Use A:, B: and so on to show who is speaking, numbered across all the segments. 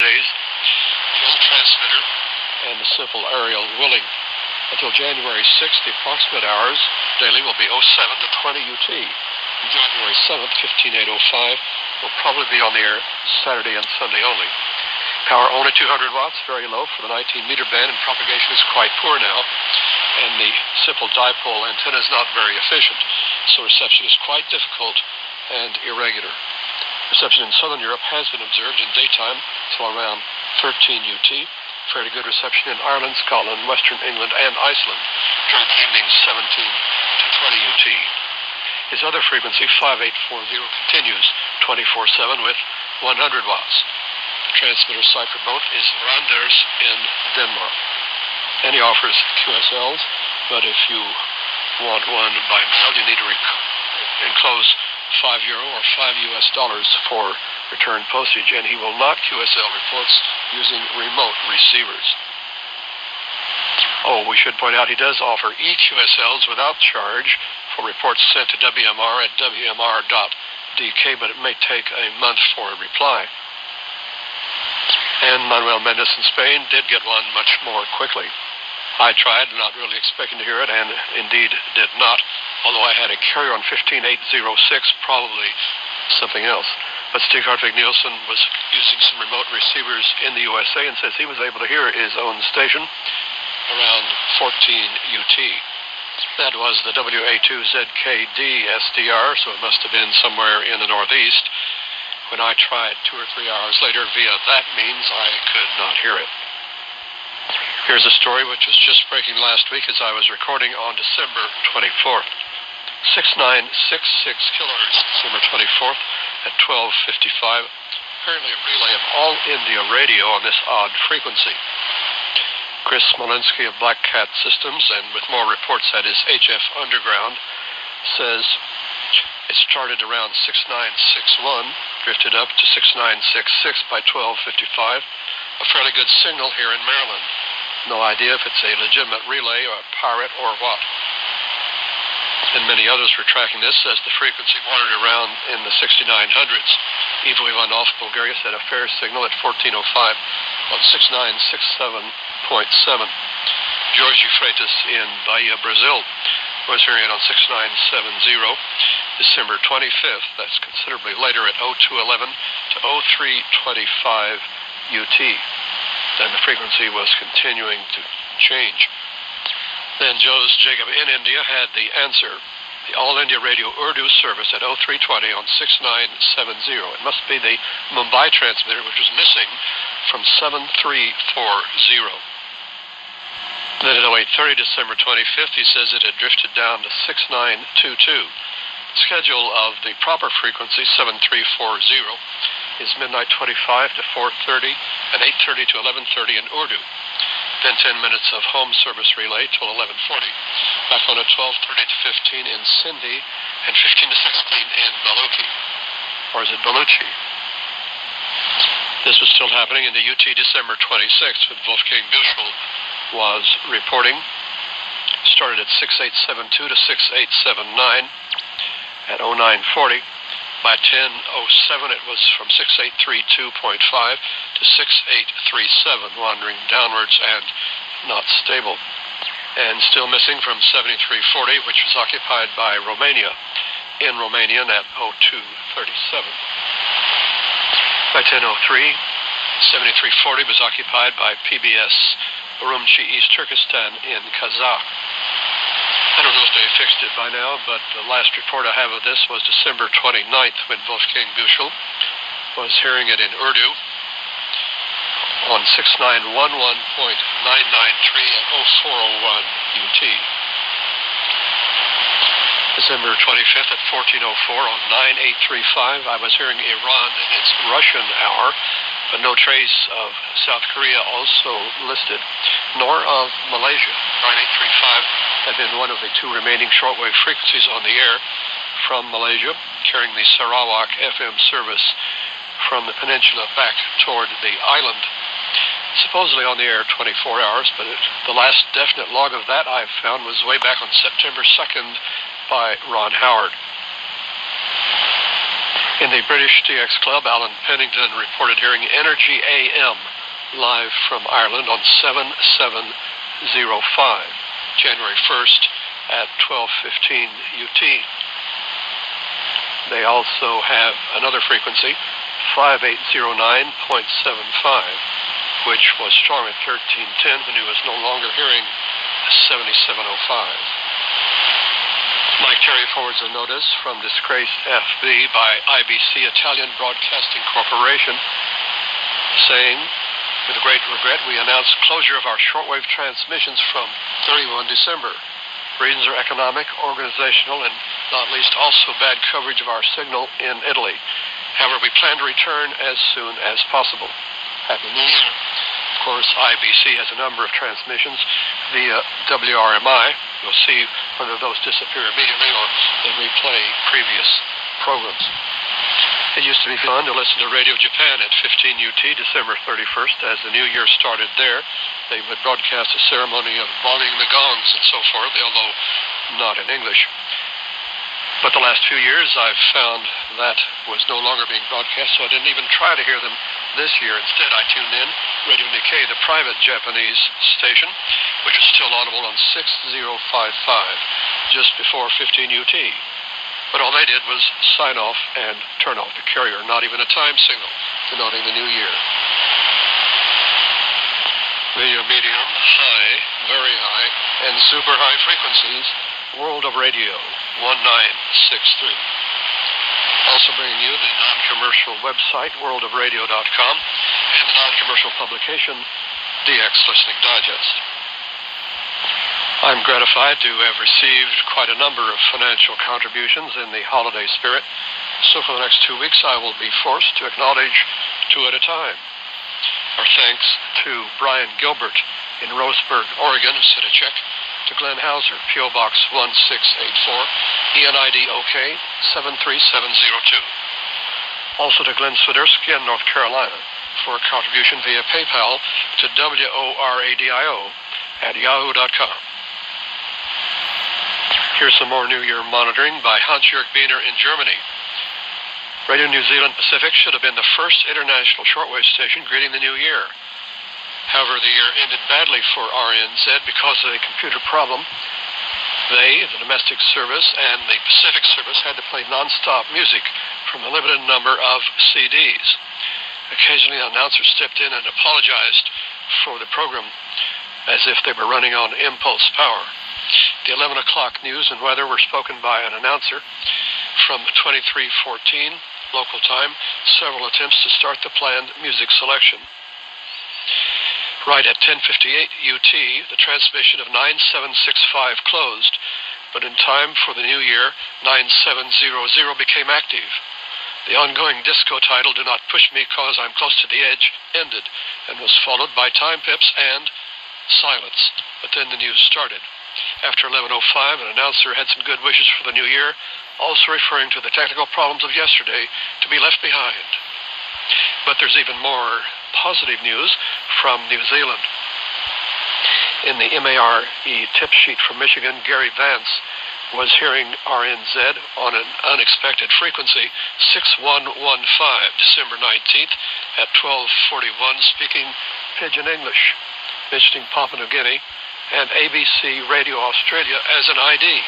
A: days, the old transmitter and the simple aerial willing. Until January 6th, the approximate hours daily will be 07 to 20 UT. January 7th, 15805, will probably be on the air Saturday and Sunday only. Power only 200 watts, very low for the 19-meter band, and propagation is quite poor now. And the simple dipole antenna is not very efficient, so reception is quite difficult and irregular. Reception in Southern Europe has been observed in daytime till around 13 UT. Fairly good reception in Ireland, Scotland, Western England, and Iceland during the evening 17 to 20 UT. His other frequency, 5840, continues 24/7 with 100 watts. The transmitter site for both is Randers in Denmark. And he offers QSLs, but if you want one by mail, you need to enclose €5 or $5 for return postage, and he will not QSL reports using remote receivers. Oh, we should point out he does offer EQSLs without charge for reports sent to WMR at WMR.dk, but it may take a month for a reply. And Manuel Mendes in Spain did get one much more quickly. I tried, not really expecting to hear it, and indeed did not, although I had a carrier on 15806, probably something else. But Stig Hartvig Nielsen was using some remote receivers in the USA and says he was able to hear his own station around 14 UT. That was the WA2ZKD SDR, so it must have been somewhere in the Northeast. When I tried 2 or 3 hours later via that means, I could not hear it. Here's a story which was just breaking last week as I was recording on December 24th. 6966 kilohertz, December 24th at 12:55. Apparently a relay of All India Radio on this odd frequency. Chris Smolensky of Black Cat Systems, and with more reports at his HF Underground, says it started around 6961, drifted up to 6966 by 12:55. A fairly good signal here in Maryland. No idea if it's a legitimate relay or a pirate or what. And many others were tracking this as the frequency wandered around in the 6900s. Ivo Ivanov, Bulgaria, said a fair signal at 1405 on 6967.7. George Freitas in Bahia, Brazil, was hearing it on 6970. December 25th, that's considerably later, at 0211 to 0325 UT. Then the frequency was continuing to change. Then Joe's Jacob in India had the answer, the All India Radio Urdu service at 0320 on 6970. It must be the Mumbai transmitter, which was missing from 7340. Then at 0830, December 25th, he says it had drifted down to 6922. The schedule of the proper frequency, 7340, is midnight 25 to 4:30 and 8:30 to 11:30 in Urdu. Then 10 minutes of home service relay till 11:40. Back on at 12:30 to 15 in Sindhi and 15 to 16 in Baluchi. Or is it Baluchi? This was still happening in the UT December 26th when Wolfgang Büschel was reporting. Started at 6872 to 6879 at 0940. By 10:07, it was from 6832.5 to 6837, wandering downwards and not stable. And still missing from 7340, which was occupied by Romania, in Romanian at 0237. By 10:03, 7340 was occupied by PBS Urumqi, East Turkestan, in Kazakh. I don't know if they fixed it by now, but the last report I have of this was December 29th when Wolfgang Büschel was hearing it in Urdu on 6911.993 at 0401 UT. December 25th at 1404 on 9835, I was hearing Iran in its Russian hour, but no trace of South Korea also listed, nor of Malaysia. 9835 had been one of the 2 remaining shortwave frequencies on the air from Malaysia, carrying the Sarawak FM service from the peninsula back toward the island. Supposedly on the air 24 hours, but the last definite log of that I found was way back on September 2nd by Ron Howard. In the British DX Club, Alan Pennington reported hearing Energy AM live from Ireland on 7705, January 1st at 12:15 UT. They also have another frequency, 5809.75, which was strong at 1310 when he was no longer hearing 7705. Mike Terry forwards a notice from disgraced FB by IBC, Italian Broadcasting Corporation, saying, with great regret, we announce closure of our shortwave transmissions from 31 December. Reasons are economic, organizational, and not least also bad coverage of our signal in Italy. However, we plan to return as soon as possible. Happy New Year. Of course, IBC has a number of transmissions via WRMI. You'll see whether those disappear immediately or they replay previous programs. It used to be fun to listen to Radio Japan at 15 UT, December 31st, as the new year started there. They would broadcast a ceremony of bonging the gongs and so forth, although not in English. But the last few years, I've found that was no longer being broadcast, so I didn't even try to hear them this year. Instead, I tuned in Radio Nikkei, the private Japanese station, which was still audible on 6055, just before 15 UT. But all they did was sign off and turn off the carrier, not even a time signal denoting the new year. Video medium, high, very high, and super high frequencies, World of Radio, 1963. Also bringing you the non-commercial website, worldofradio.com, and the non-commercial publication, DX Listening Digest. I'm gratified to have received quite a number of financial contributions in the holiday spirit, so for the next 2 weeks I will be forced to acknowledge two at a time. Our thanks to Brian Gilbert in Roseburg, Oregon, who sent a check to Glen Hauser, P.O. Box 1684, ENID OK 73702. Also to Glenn Swiderski in North Carolina for a contribution via PayPal to WORADIO@yahoo.com. Here's some more New Year monitoring by Hans-Jörg Biener in Germany. Radio New Zealand Pacific should have been the first international shortwave station greeting the new year. However, the year ended badly for RNZ because of a computer problem. They, the domestic service, and the Pacific service had to play non-stop music from a limited number of CDs. Occasionally, the announcer stepped in and apologized for the program as if they were running on impulse power. The 11 o'clock news and weather were spoken by an announcer. From 23:14 local time, several attempts to start the planned music selection. Right at 10:58 UT, the transmission of 9765 closed, but in time for the new year, 9700 became active. The ongoing disco title, Do Not Push Me 'Cause I'm Close to the Edge, ended and was followed by time pips and silence. But then the news started. After 11:05, an announcer had some good wishes for the new year, also referring to the technical problems of yesterday to be left behind. But there's even more positive news from New Zealand. In the MARE tip sheet from Michigan, Gary Vance was hearing RNZ on an unexpected frequency, 6115, December 19th at 12:41, speaking Pidgin English, mentioning Papua New Guinea and ABC Radio Australia as an ID.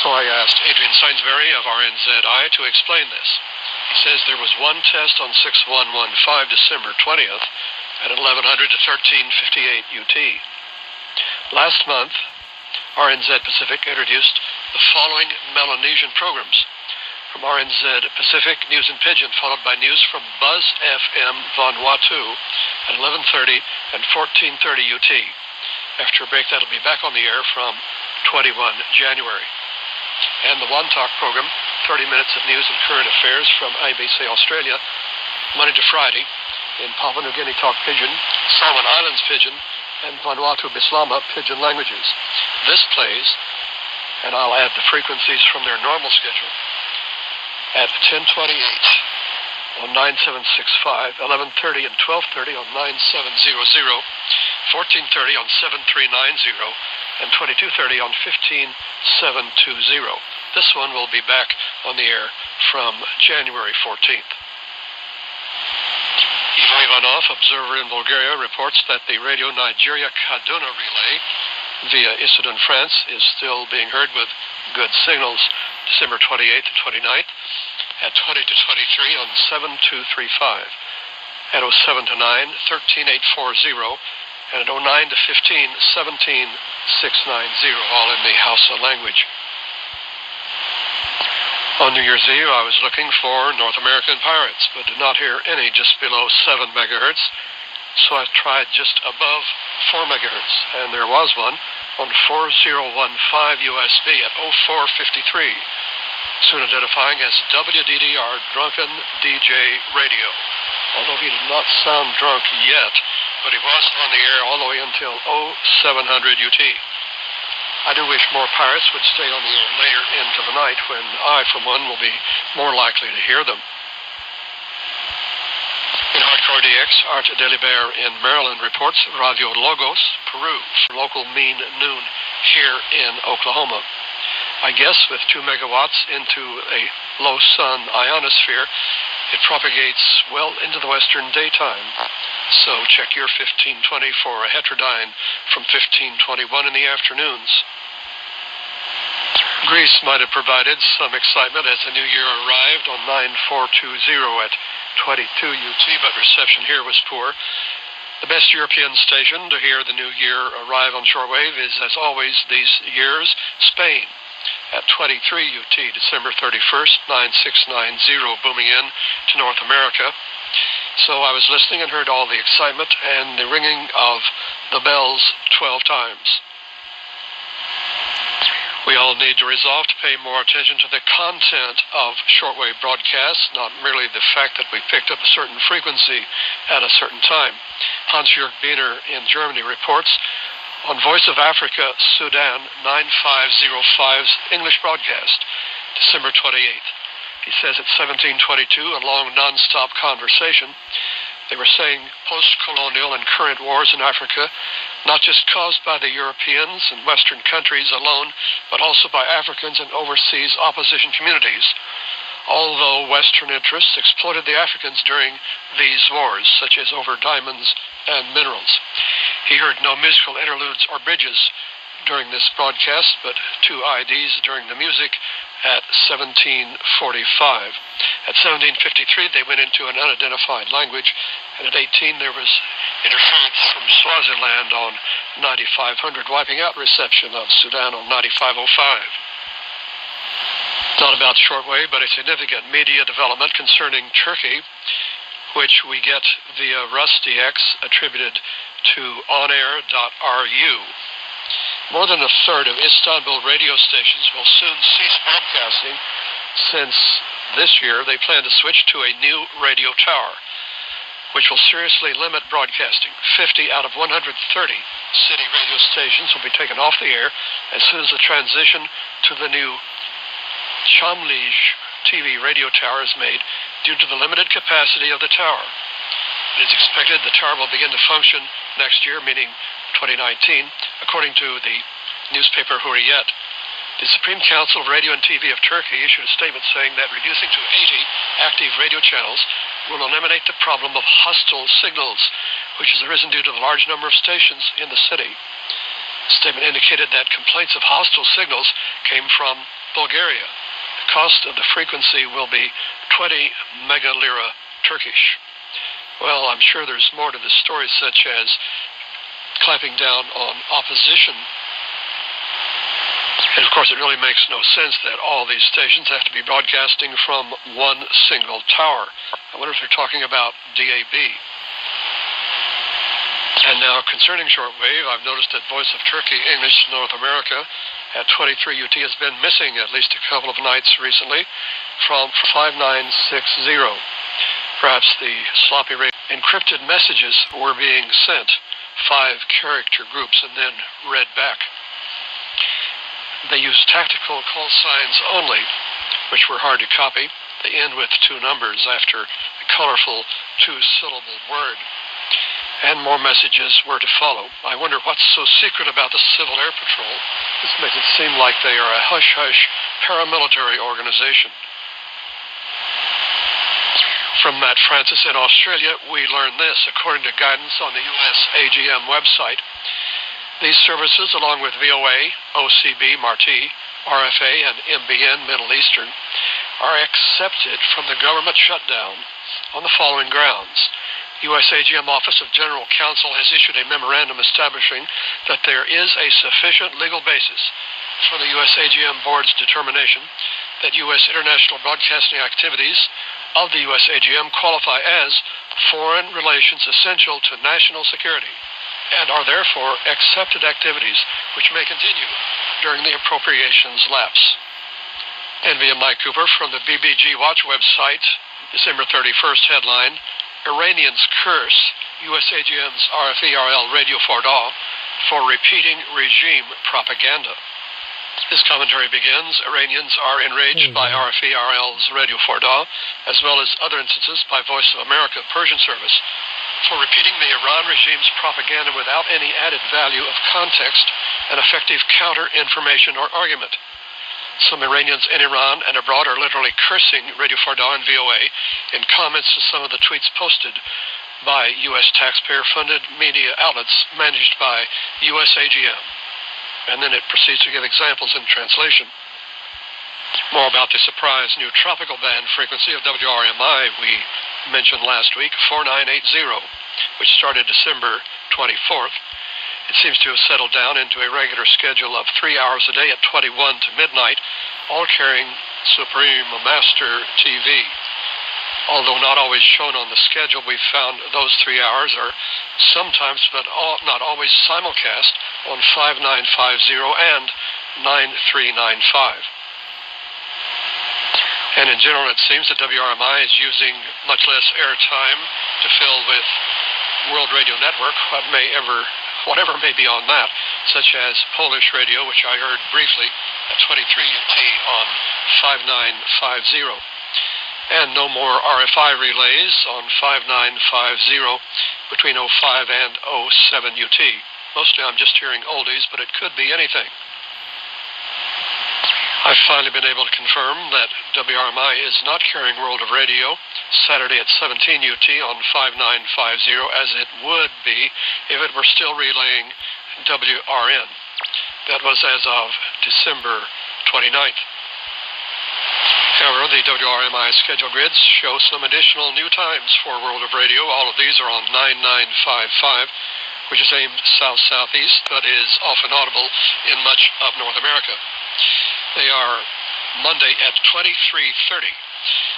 A: So I asked Adrian Sainsbury of RNZI to explain this. He says there was one test on 6115 December 20th at 1100 to 1358 UT. Last month, RNZ Pacific introduced the following Melanesian programs. From RNZ Pacific, News in Pidgin, followed by news from Buzz FM Vanuatu at 11:30 and 14:30 UT. After a break, that'll be back on the air from 21 January. And the One Talk program, 30 minutes of news and current affairs from ABC Australia, Monday to Friday, in Papua New Guinea Talk Pidgin, Solomon Islands Pidgin, and Vanuatu Bislama Pidgin languages. This plays, and I'll add the frequencies from their normal schedule, at 10:28 on 9765, 11:30 and 12:30 on 9700, 14:30 on 7390, and 22:30 on 15720. This one will be back on the air from January 14th. Ivan Ivanov, observer in Bulgaria, reports that the Radio Nigeria-Kaduna relay via Issoudun, France, is still being heard with good signals December 28th and 29th at 20 to 23 on 7235, at 07 to 9, 13840, and at 09 to 15, 17690, all in the Hausa language. On New Year's Eve, I was looking for North American pirates, but did not hear any just below 7 megahertz, so I tried just above 4 megahertz, and there was one on 4015 USB at 0453, soon identifying as WDDR Drunken DJ Radio. Although he did not sound drunk yet, but he was on the air all the way until 0700 UT. I do wish more pirates would stay on the air later into the night when I, for one, will be more likely to hear them. In Hardcore DX, Art Delibert in Maryland reports Radio Logos, Peru, for local mean noon here in Oklahoma. I guess with 2 megawatts into a low sun ionosphere, it propagates well into the western daytime. So check your 1520 for a heterodyne from 1521 in the afternoons. Greece might have provided some excitement as the new year arrived on 9420 at 22 UT, but reception here was poor. The best European station to hear the new year arrive on shortwave is, as always these years, Spain at 23 UT, December 31st, 9690, booming in to North America. So I was listening and heard all the excitement and the ringing of the bells 12 times. We all need to resolve to pay more attention to the content of shortwave broadcasts, not merely the fact that we picked up a certain frequency at a certain time. Hans-Jörg Biener in Germany reports on Voice of Africa, Sudan, 9505's English broadcast, December 28th. He says at 1722, a long non-stop conversation. They were saying post-colonial and current wars in Africa, not just caused by the Europeans and Western countries alone, but also by Africans and overseas opposition communities. Although Western interests exploited the Africans during these wars, such as over diamonds and minerals. He heard no musical interludes or bridges during this broadcast, but 2 IDs during the music at 1745. At 1753, they went into an unidentified language, and at 18, there was interference from Swaziland on 9500, wiping out reception of Sudan on 9505. Not about shortwave, but a significant media development concerning Turkey, which we get via RusDX, attributed to onair.ru. More than a third of Istanbul radio stations will soon cease broadcasting, since this year they plan to switch to a new radio tower, which will seriously limit broadcasting. 50 out of 130 city radio stations will be taken off the air as soon as the transition to the new Chamlij TV radio tower is made due to the limited capacity of the tower. It is expected the tower will begin to function next year, meaning 2019, according to the newspaper Hurriyet. The Supreme Council of Radio and TV of Turkey issued a statement saying that reducing to 80 active radio channels will eliminate the problem of hostile signals, which has arisen due to the large number of stations in the city. The statement indicated that complaints of hostile signals came from Bulgaria. The cost of the frequency will be 20 megalira Turkish. Well, I'm sure there's more to this story, such as clamping down on opposition. And of course, it really makes no sense that all these stations have to be broadcasting from one single tower. I wonder if they're talking about DAB. And now, concerning shortwave, I've noticed that Voice of Turkey English North America at 23 UT has been missing at least a couple of nights recently from 5960. Perhaps the sloppy encrypted messages were being sent, 5-character groups, and then read back. They use tactical call signs only, which were hard to copy. They end with 2 numbers after a colorful 2-syllable word. And more messages were to follow. I wonder what's so secret about the Civil Air Patrol. This makes it seem like they are a hush-hush paramilitary organization. From Matt Francis in Australia, we learn this. According to guidance on the U.S. AGM website, these services, along with VOA, OCB, Marti, RFA, and MBN, Middle Eastern, are accepted from the government shutdown on the following grounds. U.S. AGM Office of General Counsel has issued a memorandum establishing that there is a sufficient legal basis for the U.S. AGM Board's determination that U.S. international broadcasting activities of the U.S. AGM qualify as foreign relations essential to national security and are therefore accepted activities which may continue during the appropriations lapse. And via Mike Cooper from the BBG Watch website, December 31st headline, Iranians curse U.S. AGM's RFE-RL Radio Farda for repeating regime propaganda. This commentary begins, Iranians are enraged by RFE-RL's Radio Farda, as well as other instances by Voice of America Persian Service, for repeating the Iran regime's propaganda without any added value of context and effective counter-information or argument. Some Iranians in Iran and abroad are literally cursing Radio Farda and VOA in comments to some of the tweets posted by U.S. taxpayer-funded media outlets managed by U.S. AGM. And then it proceeds to give examples in translation. More about the surprise new tropical band frequency of WRMI we mentioned last week, 4980, which started December 24th. It seems to have settled down into a regular schedule of 3 hours a day at 21 to midnight, all carrying Supreme Master TV. Although not always shown on the schedule, we found those 3 hours are sometimes, but not always, simulcast on 5950 and 9395. And in general, it seems that WRMI is using much less airtime to fill with World Radio Network, whatever may be on that, such as Polish radio, which I heard briefly at 23 UT on 5950. And no more RFI relays on 5950 between 05 and 07 UT. Mostly I'm just hearing oldies, but it could be anything. I've finally been able to confirm that WRMI is not carrying World of Radio Saturday at 17 UT on 5950 as it would be if it were still relaying WRN. That was as of December 29th. However, the WRMI schedule grids show some additional new times for World of Radio. All of these are on 9955, which is aimed south-southeast, but is often audible in much of North America. They are Monday at 2330.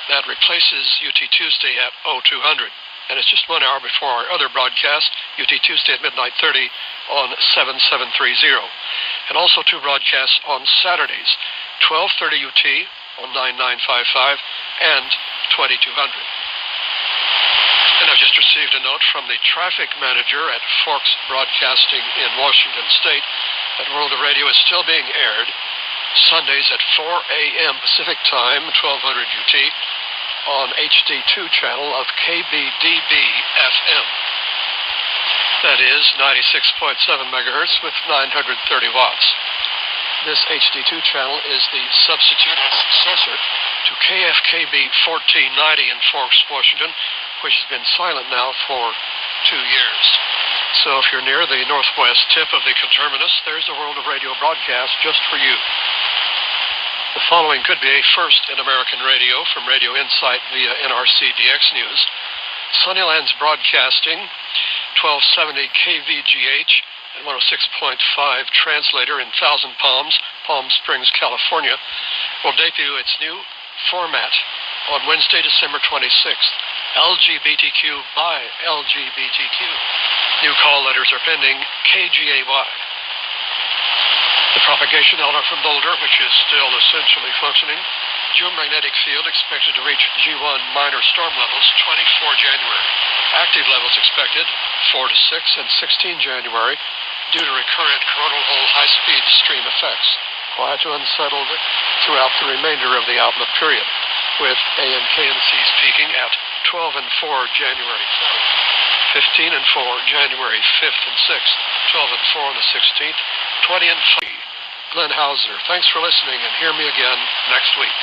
A: That replaces UT Tuesday at 0200. And it's just 1 hour before our other broadcast, UT Tuesday at midnight 30 on 7730. And also 2 broadcasts on Saturdays, 1230 UT on 9955 and 2200. And I've just received a note from the traffic manager at Forks Broadcasting in Washington State that World of Radio is still being aired Sundays at 4 a.m. Pacific Time, 1200 UT, on HD2 channel of KBDB-FM. That is 96.7 megahertz with 930 watts. This HD2 channel is the substitute and successor to KFKB 1490 in Forks, Washington, which has been silent now for 2 years. So if you're near the northwest tip of the conterminus, there's the World of Radio broadcast just for you. The following could be a first in American radio from Radio Insight via NRC DX News. Sunnylands Broadcasting, 1270 KVGH, and 106.5 translator in Thousand Palms, Palm Springs, California, will debut its new format on Wednesday, December 26th. LGBTQ by LGBTQ. New call letters are pending, KGAY. The propagation element from Boulder, which is still essentially functioning. Geomagnetic field expected to reach G1 minor storm levels 24 January. Active levels expected 4 to 6 and 16 January due to recurrent coronal hole high-speed stream effects. Quiet to unsettled throughout the remainder of the outlook period, with AMKNCs peaking at 12 and 4 January 4th, 15 and 4 January 5th and 6th, 12 and 4 on the 16th, 20 and 3. Glen Hauser, thanks for listening, and hear me again next week.